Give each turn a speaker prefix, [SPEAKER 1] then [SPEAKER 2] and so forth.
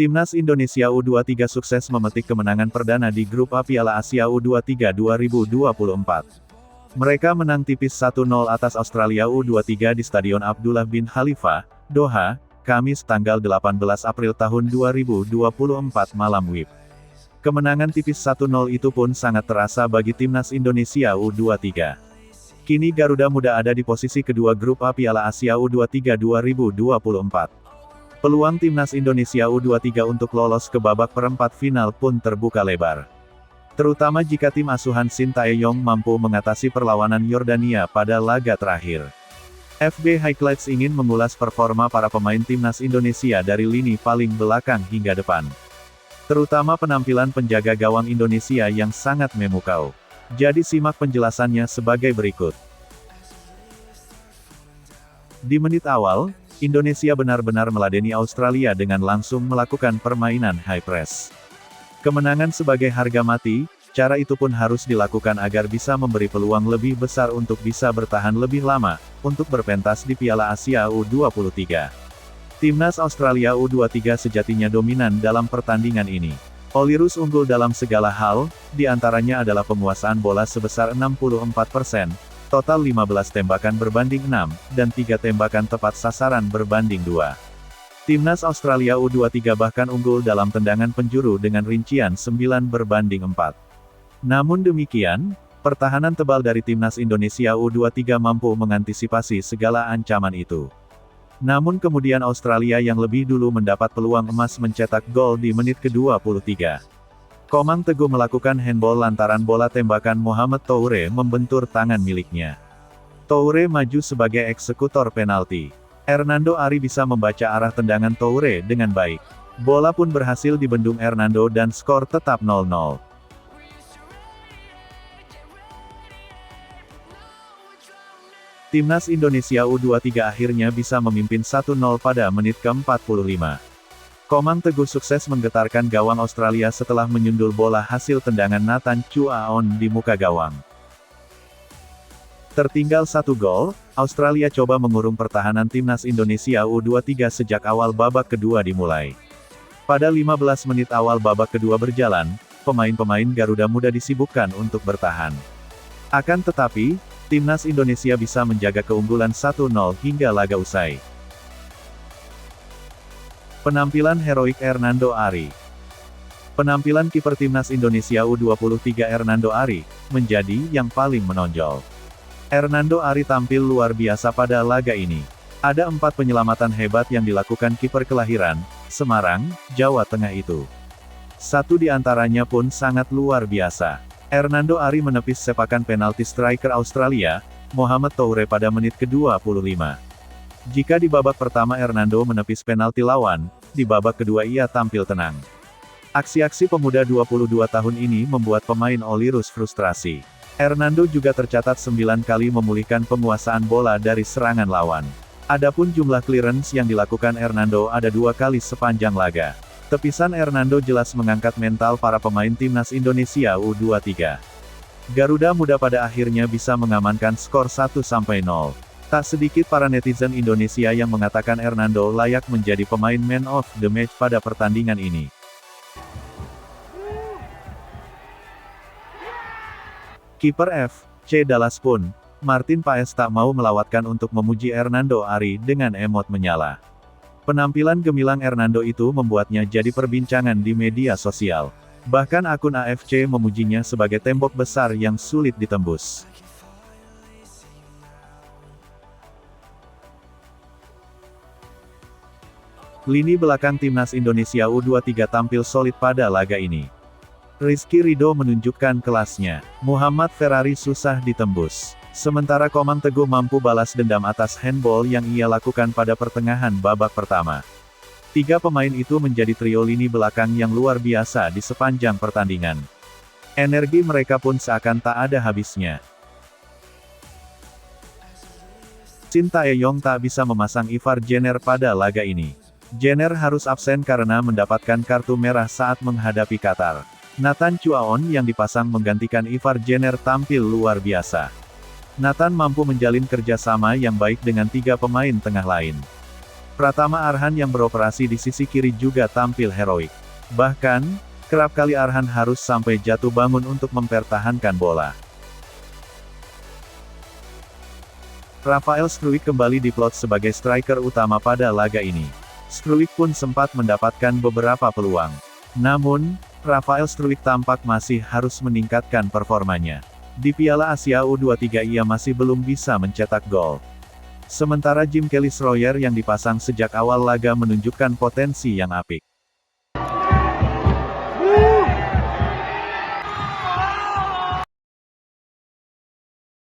[SPEAKER 1] Timnas Indonesia U23 sukses memetik kemenangan perdana di Grup A Piala Asia U23 2024. Mereka menang tipis 1-0 atas Australia U23 di Stadion Abdullah bin Khalifa, Doha, Kamis tanggal 18 April tahun 2024 malam WIB. Kemenangan tipis 1-0 itu pun sangat terasa bagi Timnas Indonesia U23. Kini Garuda Muda ada di posisi kedua Grup A Piala Asia U23 2024. Peluang Timnas Indonesia U23 untuk lolos ke babak perempat final pun terbuka lebar. Terutama jika tim asuhan Shin Tae-yong mampu mengatasi perlawanan Yordania pada laga terakhir. FB Highlights ingin mengulas performa para pemain Timnas Indonesia dari lini paling belakang hingga depan. Terutama penampilan penjaga gawang Indonesia yang sangat memukau. Jadi simak penjelasannya sebagai berikut. Di menit awal, Indonesia benar-benar meladeni Australia dengan langsung melakukan permainan high press. Kemenangan sebagai harga mati, cara itu pun harus dilakukan agar bisa memberi peluang lebih besar untuk bisa bertahan lebih lama, untuk berpentas di Piala Asia U23. Timnas Australia U23 sejatinya dominan dalam pertandingan ini. Oilers unggul dalam segala hal, di antaranya adalah penguasaan bola sebesar 64%, total 15 tembakan berbanding 6, dan 3 tembakan tepat sasaran berbanding 2. Timnas Australia U23 bahkan unggul dalam tendangan penjuru dengan rincian 9/4. Namun demikian, pertahanan tebal dari Timnas Indonesia U23 mampu mengantisipasi segala ancaman itu. Namun kemudian Australia yang lebih dulu mendapat peluang emas mencetak gol di menit ke-23. Komang Teguh melakukan handball lantaran bola tembakan Mohamed Toure membentur tangan miliknya. Toure maju sebagai eksekutor penalti. Hernando Ari bisa membaca arah tendangan Toure dengan baik. Bola pun berhasil dibendung Hernando dan skor tetap 0-0. Timnas Indonesia U23 akhirnya bisa memimpin 1-0 pada menit ke-45. Komang Teguh sukses menggetarkan gawang Australia setelah menyundul bola hasil tendangan Nathan Chuaon di muka gawang. Tertinggal 1 gol, Australia coba mengurung pertahanan Timnas Indonesia U23 sejak awal babak kedua dimulai. Pada 15 menit awal babak kedua berjalan, pemain-pemain Garuda Muda disibukkan untuk bertahan. Akan tetapi, Timnas Indonesia bisa menjaga keunggulan 1-0 hingga laga usai. Penampilan heroik Hernando Ari. Penampilan kiper Timnas Indonesia U23 Hernando Ari, menjadi yang paling menonjol. Hernando Ari tampil luar biasa pada laga ini. Ada 4 penyelamatan hebat yang dilakukan kiper kelahiran Semarang, Jawa Tengah itu. Satu di antaranya pun sangat luar biasa. Hernando Ari menepis sepakan penalti striker Australia, Mohamed Toure pada menit ke-25. Jika di babak pertama Hernando menepis penalti lawan, di babak kedua ia tampil tenang. Aksi-aksi pemuda 22 tahun ini membuat pemain Oilers frustrasi. Hernando juga tercatat 9 kali memulihkan penguasaan bola dari serangan lawan. Adapun jumlah clearance yang dilakukan Hernando ada 2 kali sepanjang laga. Tepisan Hernando jelas mengangkat mental para pemain Timnas Indonesia U23. Garuda Muda pada akhirnya bisa mengamankan skor 1-0. Tak sedikit para netizen Indonesia yang mengatakan Hernando layak menjadi pemain man of the match pada pertandingan ini. Kiper FC Dallas pun, Martin Paes tak mau melawatkan untuk memuji Hernando Ari dengan emot menyala. Penampilan gemilang Hernando itu membuatnya jadi perbincangan di media sosial. Bahkan akun AFC memujinya sebagai tembok besar yang sulit ditembus. Lini belakang Timnas Indonesia U23 tampil solid pada laga ini. Rizky Ridho menunjukkan kelasnya. Muhammad Ferrari susah ditembus. Sementara Komang Teguh mampu balas dendam atas handball yang ia lakukan pada pertengahan babak pertama. 3 pemain itu menjadi trio lini belakang yang luar biasa di sepanjang pertandingan. Energi mereka pun seakan tak ada habisnya. Shin Tae-yong tak bisa memasang Ivar Jenner pada laga ini. Jenner harus absen karena mendapatkan kartu merah saat menghadapi Qatar. Nathan Chuaon yang dipasang menggantikan Ivar Jenner tampil luar biasa. Nathan mampu menjalin kerjasama yang baik dengan 3 pemain tengah lain. Pratama Arhan yang beroperasi di sisi kiri juga tampil heroik. Bahkan, kerap kali Arhan harus sampai jatuh bangun untuk mempertahankan bola. Rafael Struijk kembali diplot sebagai striker utama pada laga ini. Struijk pun sempat mendapatkan beberapa peluang. Namun, Rafael Struijk tampak masih harus meningkatkan performanya. Di Piala Asia U23 ia masih belum bisa mencetak gol. Sementara Jim Kelly Schroyer yang dipasang sejak awal laga menunjukkan potensi yang apik.